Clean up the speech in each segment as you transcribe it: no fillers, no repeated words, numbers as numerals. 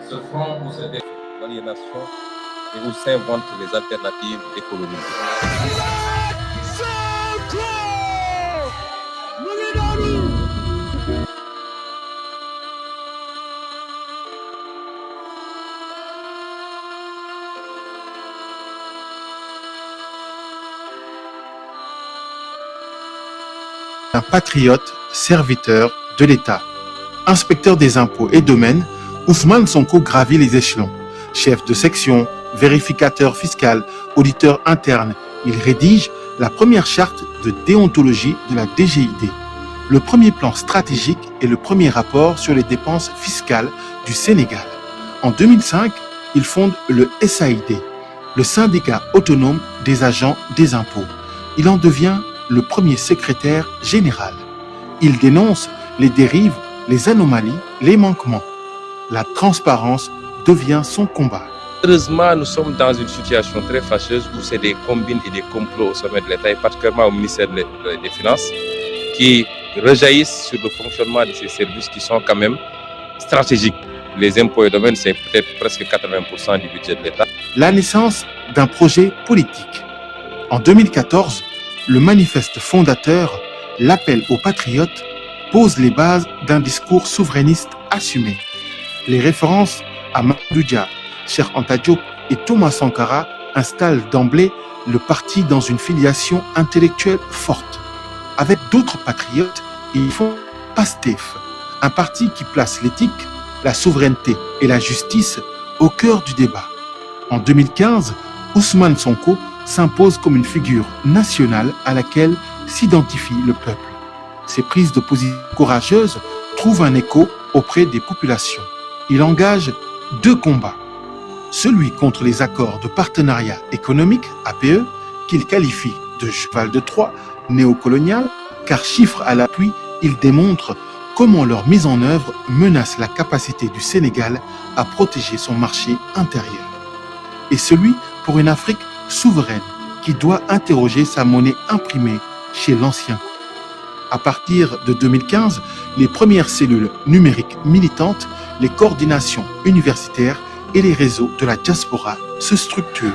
se font ou se défendent l'aliénation et où s'inventent les alternatives économiques. Un patriote, serviteur de l'État. Inspecteur des impôts et domaines, Ousmane Sonko gravit les échelons. Chef de section, vérificateur fiscal, auditeur interne, il rédige la première charte de déontologie de la DGID, le premier plan stratégique et le premier rapport sur les dépenses fiscales du Sénégal. En 2005, il fonde le SAID, le syndicat autonome des agents des impôts. Il en devient le premier secrétaire général. Il dénonce les dérives, les anomalies, les manquements. La transparence devient son combat. Heureusement, nous sommes dans une situation très fâcheuse où c'est des combines et des complots au sommet de l'État, et particulièrement au ministère des Finances, qui rejaillissent sur le fonctionnement de ces services qui sont quand même stratégiques. Les impôts et domaines, c'est peut-être presque 80% du budget de l'État. La naissance d'un projet politique. En 2014, le manifeste fondateur, l'appel aux patriotes, pose les bases d'un discours souverainiste assumé. Les références à Mamadou Dia, Cheikh Anta Diop et Thomas Sankara installent d'emblée le parti dans une filiation intellectuelle forte. Avec d'autres patriotes, ils font PASTEF, un parti qui place l'éthique, la souveraineté et la justice au cœur du débat. En 2015, Ousmane Sonko s'impose comme une figure nationale à laquelle s'identifie le peuple. Ses prises de position courageuses trouvent un écho auprès des populations. Il engage deux combats. Celui contre les accords de partenariat économique, APE, qu'il qualifie de cheval de Troie, néocolonial, car chiffre à l'appui, il démontre comment leur mise en œuvre menace la capacité du Sénégal à protéger son marché intérieur. Et celui pour une Afrique souveraine qui doit interroger sa monnaie imprimée chez l'ancien. À partir de 2015, les premières cellules numériques militantes, les coordinations universitaires et les réseaux de la diaspora se structurent.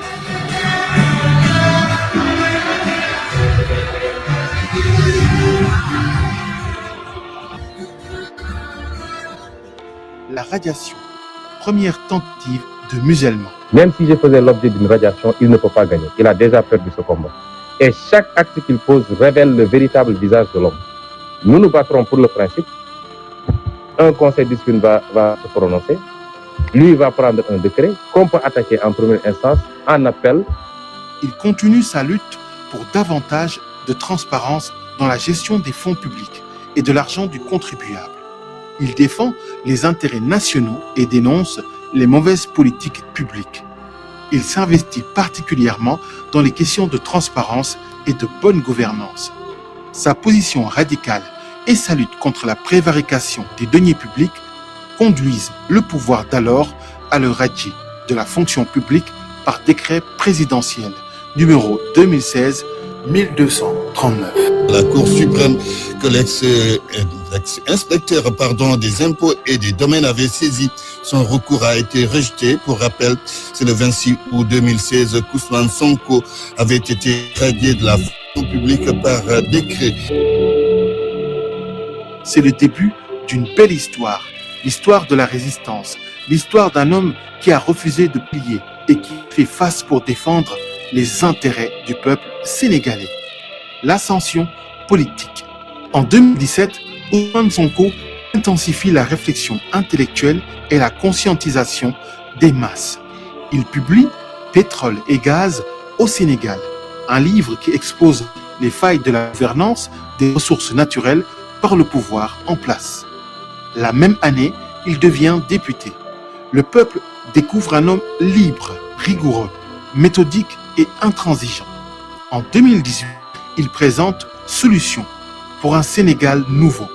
La radiation, première tentative de musellement. Même si je faisais l'objet d'une radiation, il ne peut pas gagner. Il a déjà perdu ce combat. Et chaque acte qu'il pose révèle le véritable visage de l'homme. Nous nous battrons pour le principe. Un conseil de discipline va se prononcer. Lui va prendre un décret qu'on peut attaquer en première instance, en appel. Il continue sa lutte pour davantage de transparence dans la gestion des fonds publics et de l'argent du contribuable. Il défend les intérêts nationaux et dénonce les mauvaises politiques publiques. Il s'investit particulièrement dans les questions de transparence et de bonne gouvernance. Sa position radicale et sa lutte contre la prévarication des deniers publics conduisent le pouvoir d'alors à le radier de la fonction publique par décret présidentiel numéro 2016-1239. La Cour suprême que l'ex-inspecteur des impôts et des domaines avait saisi. Son recours a été rejeté. Pour rappel, c'est le 26 août 2016 qu'Ousmane Sonko avait été radié de la fonction publique par décret. C'est le début d'une belle histoire, l'histoire de la résistance, l'histoire d'un homme qui a refusé de plier et qui fait face pour défendre les intérêts du peuple sénégalais. L'ascension politique. En 2017, Ousmane Sonko intensifie la réflexion intellectuelle et la conscientisation des masses. Il publie Pétrole et gaz au Sénégal, un livre qui expose les failles de la gouvernance des ressources naturelles par le pouvoir en place. La même année, il devient député. Le peuple découvre un homme libre, rigoureux, méthodique et intransigeant. En 2018, il présente Solutions pour un Sénégal nouveau.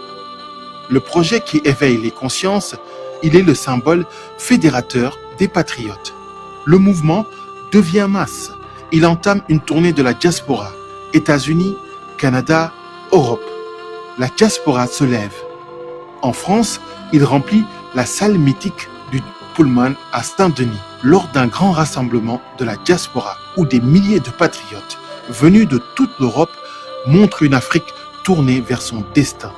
Le projet qui éveille les consciences, il est le symbole fédérateur des patriotes. Le mouvement devient masse. Il entame une tournée de la diaspora, États-Unis, Canada, Europe. La diaspora se lève. En France, il remplit la salle mythique du Pullman à Saint-Denis lors d'un grand rassemblement de la diaspora où des milliers de patriotes venus de toute l'Europe montrent une Afrique tournée vers son destin.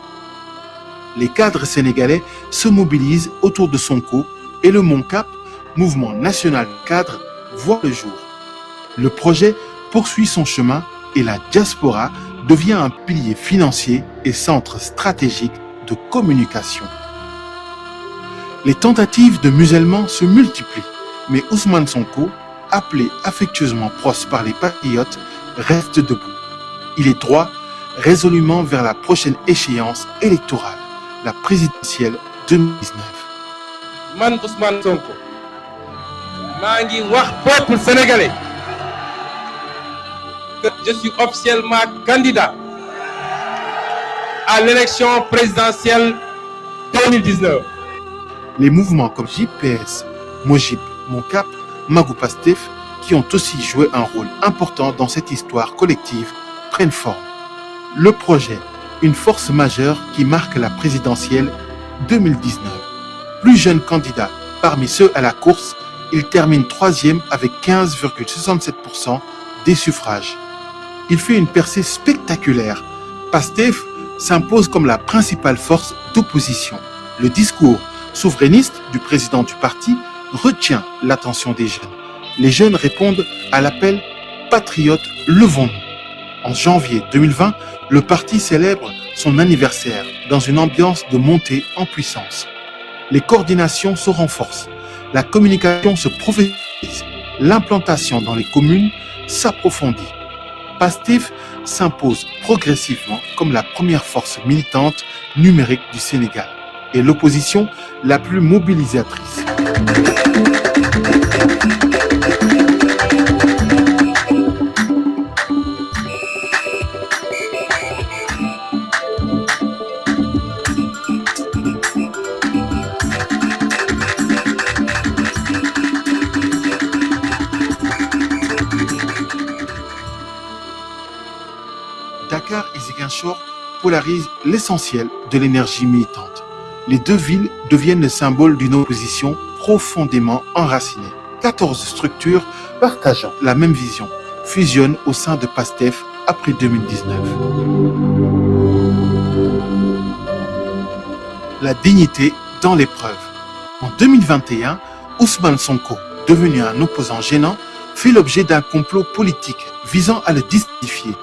Les cadres sénégalais se mobilisent autour de Sonko et le MONCAP, mouvement national cadre, voit le jour. Le projet poursuit son chemin et la diaspora devient un pilier financier et centre stratégique de communication. Les tentatives de musellement se multiplient, mais Ousmane Sonko, appelé affectueusement Pros par les patriotes, reste debout. Il est droit résolument vers la prochaine échéance électorale, la présidentielle 2019. Man Ousmane Sonko maa ngi wax peuple sénégalais que je suis officiellement candidat à l'élection présidentielle 2019. Les mouvements comme JPS, Mojib, MONCAP, Magou Pastef, qui ont aussi joué un rôle important dans cette histoire collective, prennent forme. Le projet, une force majeure qui marque la présidentielle 2019. Plus jeune candidat parmi ceux à la course, il termine troisième avec 15,67% des suffrages. Il fait une percée spectaculaire. Pastef s'impose comme la principale force d'opposition. Le discours souverainiste du président du parti retient l'attention des jeunes. Les jeunes répondent à l'appel « Patriotes, levons-nous ». En janvier 2020, le parti célèbre son anniversaire dans une ambiance de montée en puissance. Les coordinations se renforcent, la communication se professionnalise, l'implantation dans les communes s'approfondit. Pastef s'impose progressivement comme la première force militante numérique du Sénégal et l'opposition la plus mobilisatrice. Dakar et Ziguinchor polarisent l'essentiel de l'énergie militante. Les deux villes deviennent le symbole d'une opposition profondément enracinée. 14 structures partageant la même vision fusionnent au sein de Pastef après 2019. La dignité dans l'épreuve. En 2021, Ousmane Sonko, devenu un opposant gênant, fait l'objet d'un complot politique visant à le disqualifier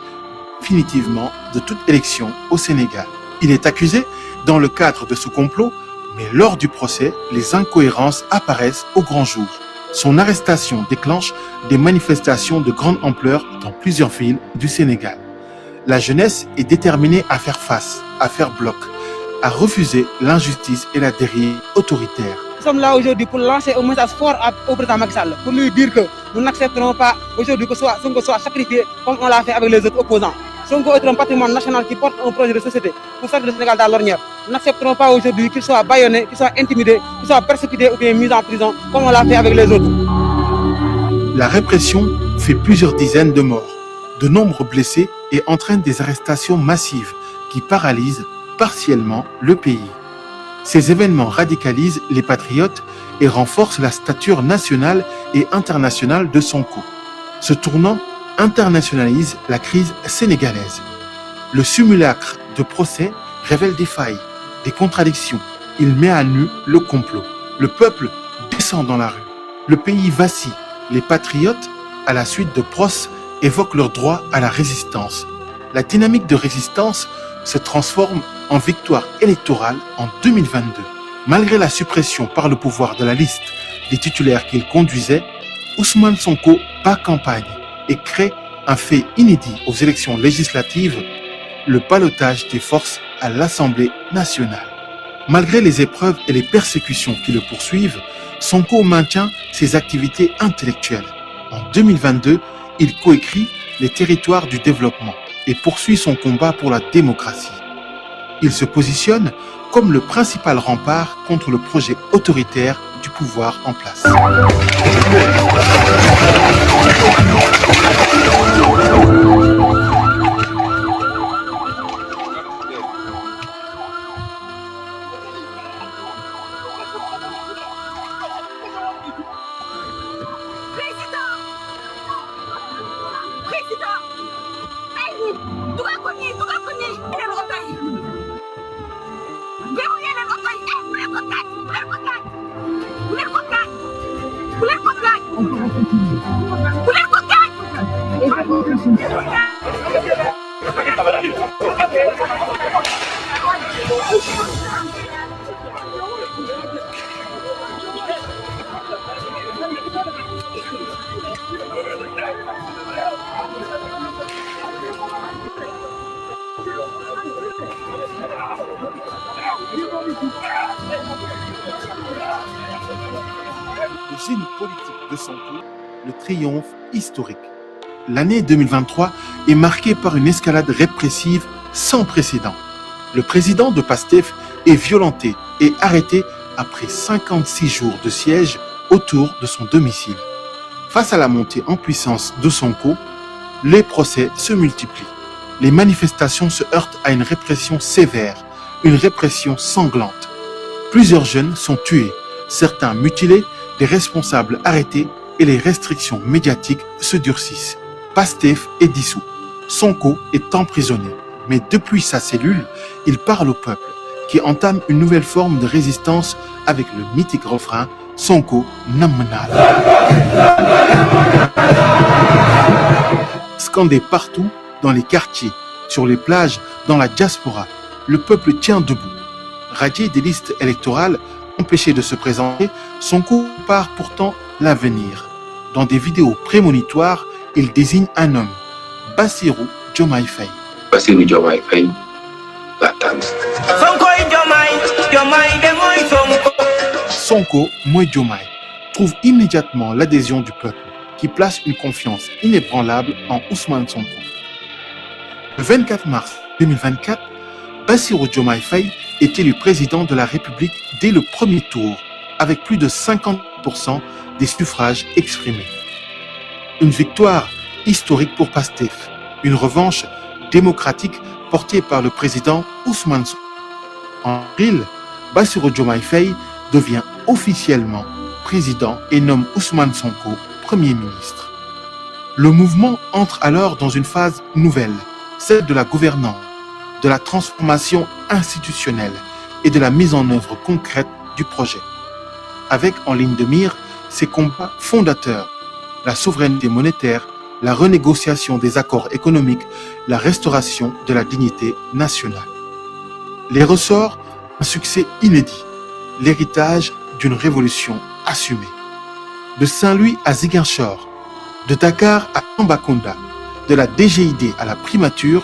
définitivement de toute élection au Sénégal. Il est accusé dans le cadre de ce complot, mais lors du procès, les incohérences apparaissent au grand jour. Son arrestation déclenche des manifestations de grande ampleur dans plusieurs villes du Sénégal. La jeunesse est déterminée à faire face, à faire bloc, à refuser l'injustice et la dérive autoritaire. Nous sommes là aujourd'hui pour lancer un message fort au président Macky Sall, pour lui dire que nous n'accepterons pas aujourd'hui que Sonko soit sacrifié comme on l'a fait avec les autres opposants. Sonko est un patrimoine national qui porte un projet de société pour sortir le Sénégal dans l'ornière. Nous n'accepterons pas aujourd'hui qu'il soit bâillonné, qu'il soit intimidé, qu'il soit persécuté ou bien mis en prison comme on l'a fait avec les autres. La répression fait plusieurs dizaines de morts, de nombreux blessés et entraîne des arrestations massives qui paralysent partiellement le pays. Ces événements radicalisent les patriotes et renforcent la stature nationale et internationale de Sonko. Ce tournant internationalise la crise sénégalaise. Le simulacre de procès révèle des failles, des contradictions. Il met à nu le complot. Le peuple descend dans la rue. Le pays vacille. Les patriotes, à la suite de Pros, évoquent leur droit à la résistance. La dynamique de résistance se transforme en victoire électorale en 2022. Malgré la suppression par le pouvoir de la liste des titulaires qu'il conduisait, Ousmane Sonko bat campagne et crée un fait inédit aux élections législatives, le ballottage des forces à l'Assemblée nationale. Malgré les épreuves et les persécutions qui le poursuivent, Sonko maintient ses activités intellectuelles. En 2022, il coécrit Les territoires du développement et poursuit son combat pour la démocratie. Il se positionne comme le principal rempart contre le projet autoritaire du pouvoir en place. Le génie politique de Sonko, le triomphe historique. L'année 2023 est marquée par une escalade répressive sans précédent. Le président de PASTEF est violenté et arrêté après 56 jours de siège autour de son domicile. Face à la montée en puissance de Sonko, les procès se multiplient. Les manifestations se heurtent à une répression sévère, une répression sanglante. Plusieurs jeunes sont tués, certains mutilés, des responsables arrêtés et les restrictions médiatiques se durcissent. PASTEF est dissous. Sonko est emprisonné. Mais depuis sa cellule, il parle au peuple, qui entame une nouvelle forme de résistance avec le mythique refrain « Sonko Namnal ». Scandé partout, dans les quartiers, sur les plages, dans la diaspora, le peuple tient debout. Radié des listes électorales, empêché de se présenter, Sonko part pourtant l'avenir. Dans des vidéos prémonitoires, il désigne un homme, Bassirou Diomaye Faye. Bassirou Diomaye Faye, la table. Sonko Moy Diomaye trouve immédiatement l'adhésion du peuple, qui place une confiance inébranlable en Ousmane Sonko. Le 24 mars 2024, Bassirou Diomaye Faye est élu président de la République dès le premier tour, avec plus de 50% des suffrages exprimés. Une victoire historique pour PASTEF, une revanche démocratique portée par le président Ousmane Sonko. En avril, Bassirou Diomaye Faye devient officiellement président et nomme Ousmane Sonko Premier ministre. Le mouvement entre alors dans une phase nouvelle, celle de la gouvernance, de la transformation institutionnelle et de la mise en œuvre concrète du projet. Avec en ligne de mire ses combats fondateurs, la souveraineté monétaire, la renégociation des accords économiques, la restauration de la dignité nationale. Les ressorts, un succès inédit, l'héritage d'une révolution assumée. De Saint-Louis à Ziguinchor, de Dakar à Tambacounda, de la DGID à la primature,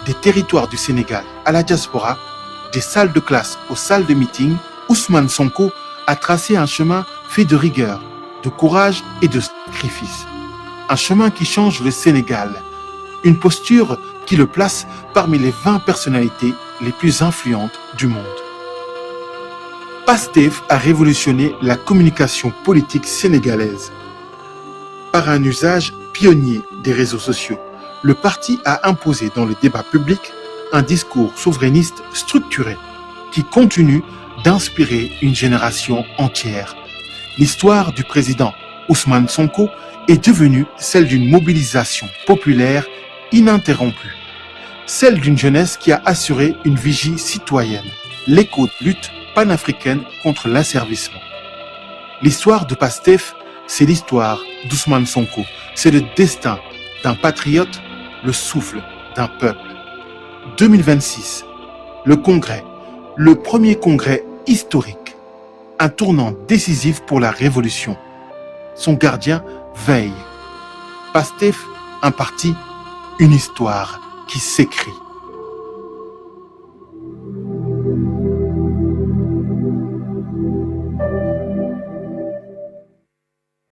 des territoires du Sénégal à la diaspora, des salles de classe aux salles de meeting, Ousmane Sonko a tracé un chemin fait de rigueur, de courage et de sacrifice. Un chemin qui change le Sénégal, une posture qui le place parmi les 20 personnalités les plus influentes du monde. PASTEF a révolutionné la communication politique sénégalaise. Par un usage pionnier des réseaux sociaux, le parti a imposé dans le débat public un discours souverainiste structuré qui continue d'inspirer une génération entière. L'histoire du président Ousmane Sonko est devenue celle d'une mobilisation populaire ininterrompue, celle d'une jeunesse qui a assuré une vigie citoyenne, l'écho de lutte panafricaine contre l'asservissement. L'histoire de PASTEF, c'est l'histoire d'Ousmane Sonko, c'est le destin d'un patriote, le souffle d'un peuple. 2026, le congrès, le premier congrès historique, un tournant décisif pour la révolution. Son gardien veille. PASTEF, un parti, une histoire qui s'écrit.